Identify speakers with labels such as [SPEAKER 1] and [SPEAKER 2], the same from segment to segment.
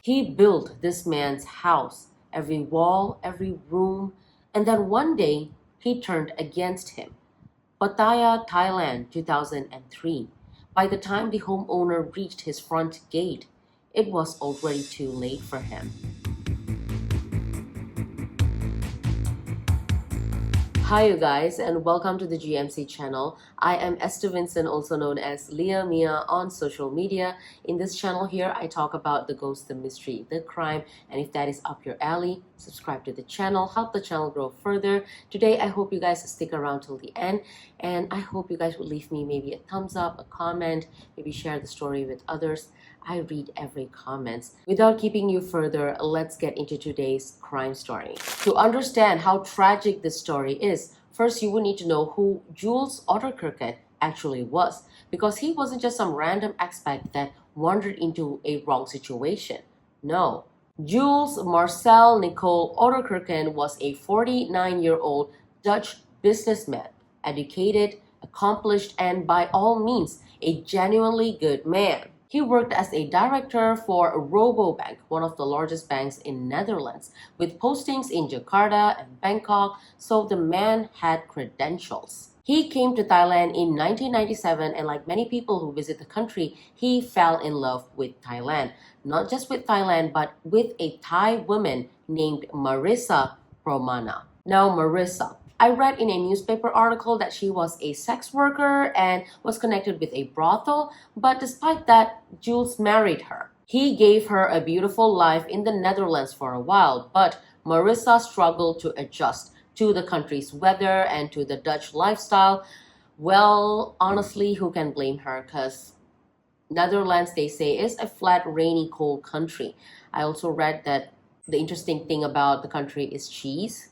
[SPEAKER 1] He built this man's house, every wall, every room, and then one day he turned against him. Pattaya, Thailand, 2003. By the time the homeowner reached his front gate, it was already too late for him. Hi you guys, and welcome to the G.M.C channel. I am Esther Vincent, also known as Leah Mia on social media. In this channel here, I talk about the ghost, the mystery, the crime, and if that is up your alley, subscribe to the channel, help the channel grow further. Today, I hope you guys stick around till the end, and I hope you guys would leave me maybe a thumbs up, a comment, maybe share the story with others. I read every comment. Without keeping you further, let's get into today's crime story. To understand how tragic this story is, first you would need to know who Jules Odekerken actually was, because he wasn't just some random expat that wandered into a wrong situation. No. Jules Marcel Nicole Odekerken was a 49-year-old Dutch businessman, educated, accomplished, and by all means, a genuinely good man. He worked as a director for Rabobank, one of the largest banks in Netherlands, with postings in Jakarta and Bangkok, so the man had credentials. He came to Thailand in 1997, and like many people who visit the country, he fell in love with Thailand. Not just with Thailand, but with a Thai woman named Marissa Promana. Now, Marissa, I read in a newspaper article that she was a sex worker and was connected with a brothel, but despite that, Jules married her. He gave her a beautiful life in the Netherlands for a while, but Marissa struggled to adjust to the country's weather and to the Dutch lifestyle. Well, honestly, who can blame her? Because Netherlands, they say, is a flat, rainy, cold country. I also read that the interesting thing about the country is cheese.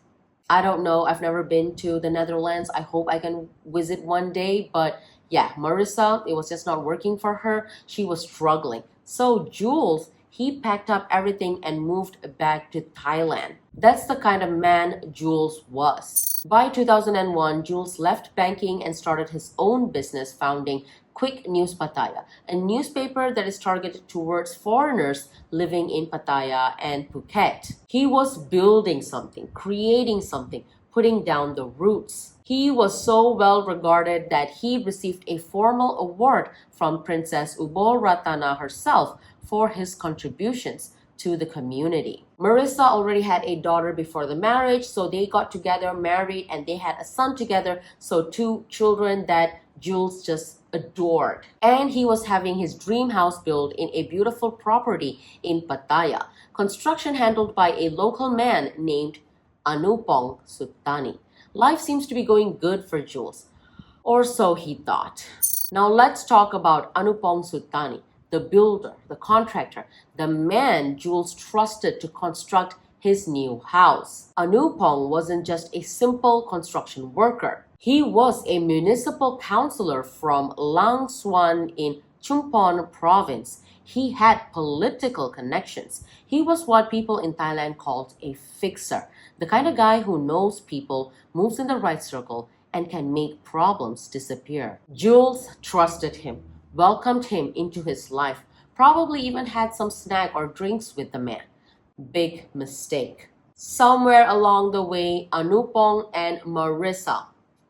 [SPEAKER 1] I don't know. I've never been to the Netherlands. I hope I can visit one day. But yeah, Marissa, it was just not working for her. She was struggling. So Jules, he packed up everything and moved back to Thailand. That's the kind of man Jules was. By 2001, Jules left banking and started his own business, founding Quick News Pattaya, a newspaper that is targeted towards foreigners living in Pattaya and Phuket. He was building something, creating something, putting down the roots. He was so well regarded that he received a formal award from Princess Ubol Ratana herself for his contributions to the community. Marissa already had a daughter before the marriage, so they got together, married, and they had a son together, so two children that Jules just adored. And he was having his dream house built in a beautiful property in Pattaya. Construction handled by a local man named Anupong Sutani. Life seems to be going good for Jules, or so he thought. Now let's talk about Anupong Sutani, the builder, the contractor, the man Jules trusted to construct his new house. Anupong wasn't just a simple construction worker. He was a municipal councillor from Lang Suan in Chumphon province. He had political connections. He was what people in Thailand called a fixer, the kind of guy who knows people, moves in the right circle, and can make problems disappear. Jules trusted him, welcomed him into his life, probably even had some snack or drinks with the man. Big mistake. Somewhere along the way, Anupong and Marissa,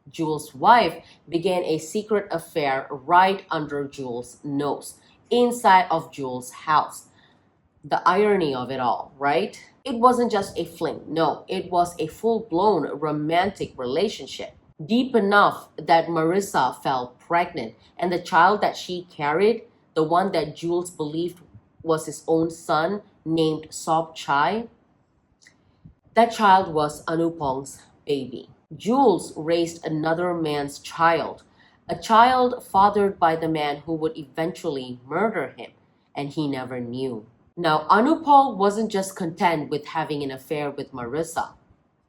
[SPEAKER 1] Jules' wife, began a secret affair right under Jules' nose, inside of Jules' house. The irony of it all, right? It wasn't just a fling. No, it was a full-blown romantic relationship. Deep enough that Marissa fell pregnant, and the child that she carried, the one that Jules believed was his own son, named Sob Chai, that child was Anupong's baby. Jules raised another man's child, a child fathered by the man who would eventually murder him, and he never knew. Now, Anupong wasn't just content with having an affair with Marissa.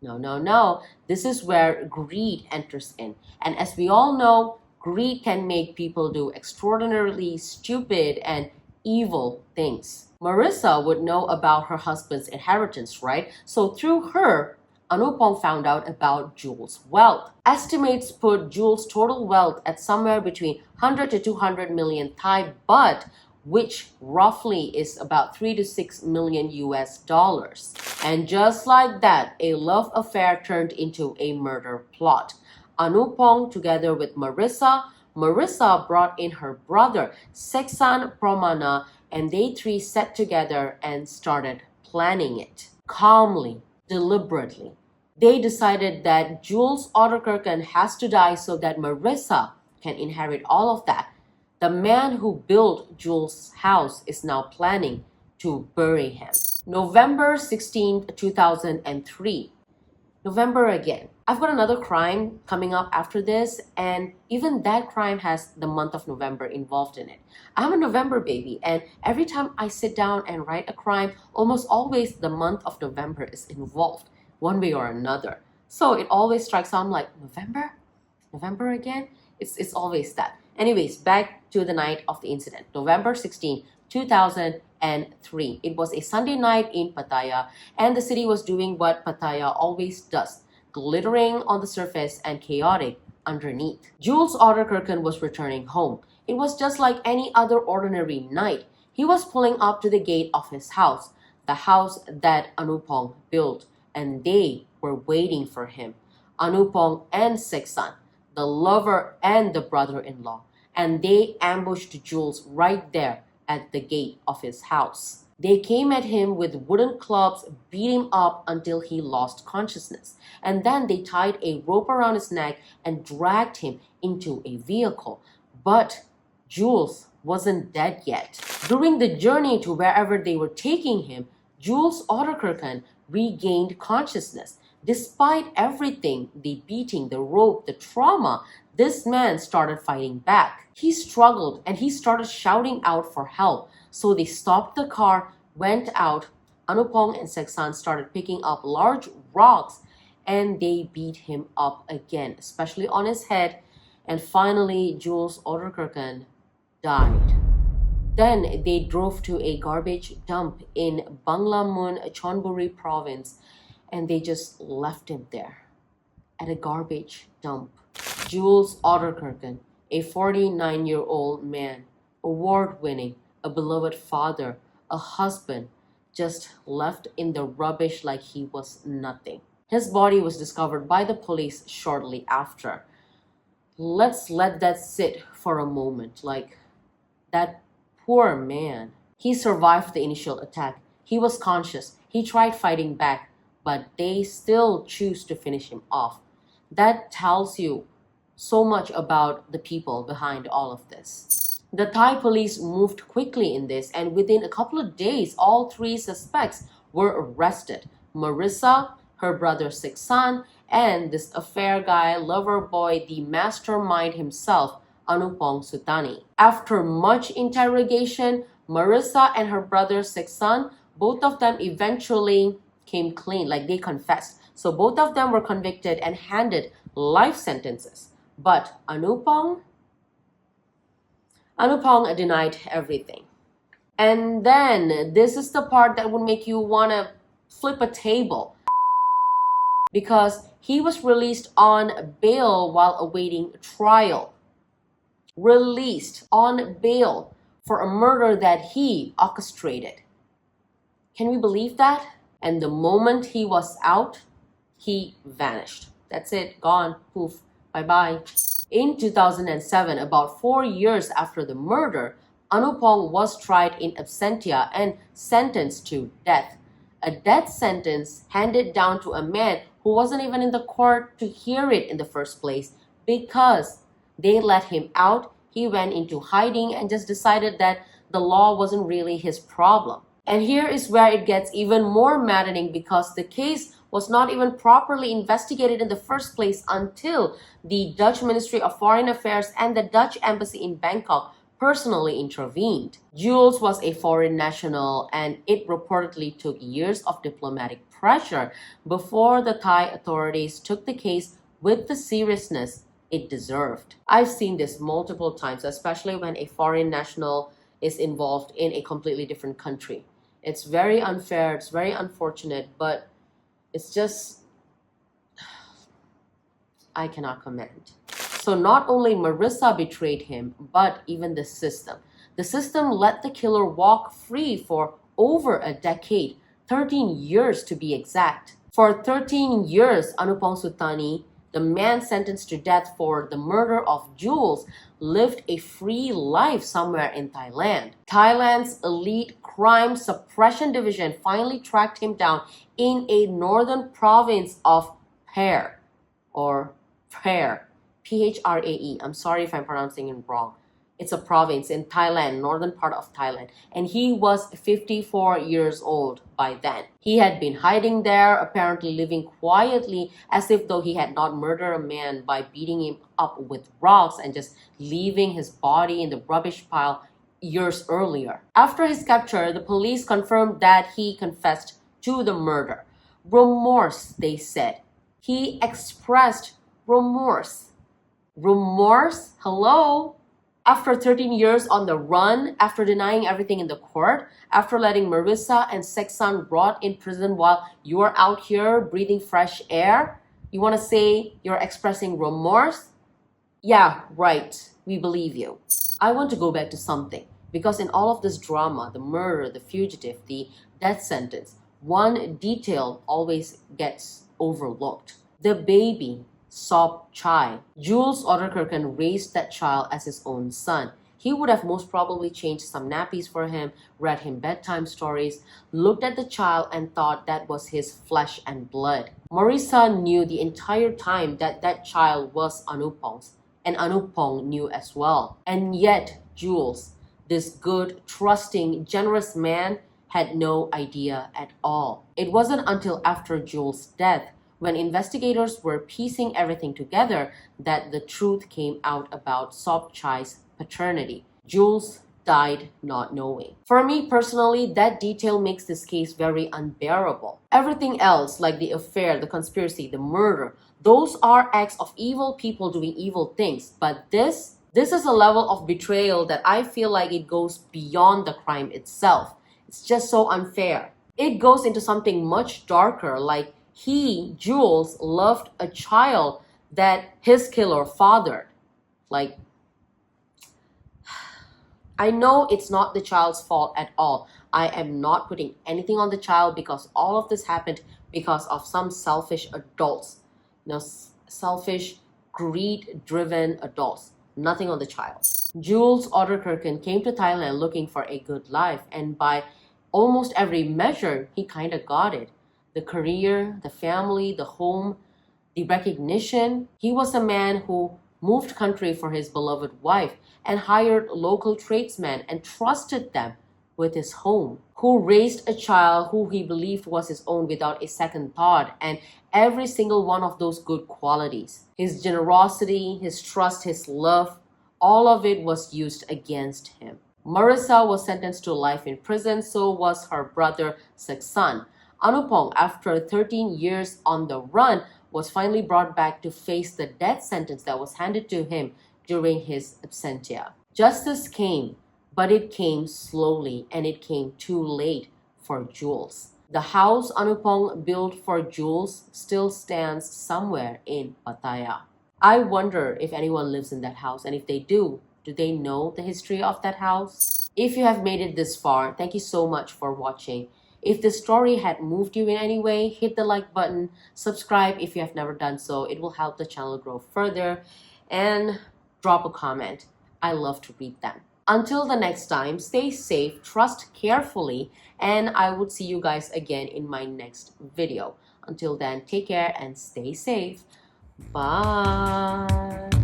[SPEAKER 1] No. This is where greed enters in. And as we all know, greed can make people do extraordinarily stupid and evil things. Marissa would know about her husband's inheritance, right? So through her, Anupong found out about Jules' wealth. Estimates put Jules' total wealth at somewhere between 100 to 200 million Thai baht, which roughly is about 3 to 6 million US dollars. And just like that, a love affair turned into a murder plot. Anupong, together with Marissa brought in her brother, Seksan Pramana, and they three sat together and started planning it. Calmly, deliberately. They decided that Jules Odekerken has to die so that Marissa can inherit all of that. The man who built Jules' house is now planning to bury him. November 16th, 2003. November again. I've got another crime coming up after this, and even that crime has the month of November involved in it. I'm a November baby, and every time I sit down and write a crime, almost always the month of November is involved, one way or another. So it always strikes out like, November? November again? It's always that. Anyways, back to the night of the incident, November 16, 2003. It was a Sunday night in Pattaya, and the city was doing what Pattaya always does, glittering on the surface and chaotic underneath. Jules Odekerken was returning home. It was just like any other ordinary night. He was pulling up to the gate of his house, the house that Anupong built, and they were waiting for him. Anupong and Seksan, the lover and the brother-in-law, and they ambushed Jules right there at the gate of his house. They came at him with wooden clubs, beat him up until he lost consciousness, and then they tied a rope around his neck and dragged him into a vehicle. But Jules wasn't dead yet. During the journey to wherever they were taking him, Jules Odekerken regained consciousness. Despite everything, the beating, the rope, the trauma, this man started fighting back. He struggled and he started shouting out for help. So they stopped the car, went out. Anupong and Seksan started picking up large rocks and they beat him up again, especially on his head. And finally, Jules Odekerken died. Then they drove to a garbage dump in Banglamun, Chonburi province, and they just left him there at a garbage dump. Jules Odekerken, a 49-year-old man, award-winning, a beloved father, a husband, just left in the rubbish like he was nothing. His body was discovered by the police shortly after. Let's let that sit for a moment. Like, that poor man. He survived the initial attack. He was conscious. He tried fighting back, but they still choose to finish him off. That tells you so much about the people behind all of this. The Thai police moved quickly in this, and within a couple of days, all three suspects were arrested. Marissa, her brother Seksan, and this affair guy, lover boy, the mastermind himself, Anupong Sutani. After much interrogation, Marissa and her brother Seksan, both of them eventually came clean, like they confessed. So both of them were convicted and handed life sentences. But Anupong denied everything. And then this is the part that would make you want to flip a table, because he was released on bail while awaiting trial. Released on bail for a murder that he orchestrated. Can we believe that? And the moment he was out, he vanished. That's it, gone, poof, bye-bye. In 2007, about 4 years after the murder, Anupong was tried in absentia and sentenced to death. A death sentence handed down to a man who wasn't even in the court to hear it in the first place, because they let him out, he went into hiding and just decided that the law wasn't really his problem. And here is where it gets even more maddening, because the case was not even properly investigated in the first place until the Dutch Ministry of Foreign Affairs and the Dutch Embassy in Bangkok personally intervened. Jules was a foreign national, and it reportedly took years of diplomatic pressure before the Thai authorities took the case with the seriousness it deserved. I've seen this multiple times, especially when a foreign national is involved in a completely different country. It's very unfair, it's very unfortunate, but it's just, I cannot comment. So not only Marissa betrayed him, but even the system. The system let the killer walk free for over a decade, 13 years to be exact. For 13 years, Anupong Sutani, the man sentenced to death for the murder of Jules, lived a free life somewhere in Thailand. Thailand's elite crime suppression division finally tracked him down in a northern province of Phrae, or Phrae, Phrae. I'm sorry if I'm pronouncing it wrong. It's a province in Thailand, northern part of Thailand. And he was 54 years old by then. He had been hiding there, apparently living quietly as if though he had not murdered a man by beating him up with rocks and just leaving his body in the rubbish pile years earlier. After his capture, the police confirmed that he confessed to the murder. Remorse, they said. He expressed remorse. Remorse? Hello? After 13 years on the run, after denying everything in the court, after letting Marissa and Seksan rot in prison while you're out here breathing fresh air, you want to say you're expressing remorse? Yeah, right. We believe you. I want to go back to something, because in all of this drama, the murder, the fugitive, the death sentence, one detail always gets overlooked. The baby, Sop Chai. Jules Odekerken raised that child as his own son. He would have most probably changed some nappies for him, read him bedtime stories, looked at the child and thought that was his flesh and blood. Marissa knew the entire time that that child was Anupong's, and Anupong knew as well. And yet, Jules, this good, trusting, generous man, had no idea at all. It wasn't until after Jules' death, when investigators were piecing everything together, that the truth came out about Sop Chai's paternity. Jules died not knowing. For me personally, that detail makes this case very unbearable. Everything else, like the affair, the conspiracy, the murder, those are acts of evil people doing evil things. But this is a level of betrayal that I feel like it goes beyond the crime itself. It's just so unfair. It goes into something much darker, like he, Jules, loved a child that his killer fathered. Like, I know it's not the child's fault at all. I am not putting anything on the child, because all of this happened because of some selfish adults. Selfish, greed-driven adults. Nothing on the child. Jules Odekerken came to Thailand looking for a good life, and by almost every measure, he kind of got it. The career, the family, the home, the recognition. He was a man who moved country for his beloved wife and hired local tradesmen and trusted them with his home, who raised a child who he believed was his own without a second thought, and every single one of those good qualities. His generosity, his trust, his love, all of it was used against him. Marissa was sentenced to life in prison, so was her brother Seksan. Anupong, after 13 years on the run, was finally brought back to face the death sentence that was handed to him during his absentia. Justice came, but it came slowly, and it came too late for Jules. The house Anupong built for Jules still stands somewhere in Pattaya. I wonder if anyone lives in that house, and if they do they know the history of that house? If you have made it this far, thank you so much for watching. If this story had moved you in any way, hit the like button, subscribe if you have never done so. It will help the channel grow further, and drop a comment. I love to read them. Until the next time, stay safe, trust carefully, and I would see you guys again in my next video. Until then, take care and stay safe. Bye.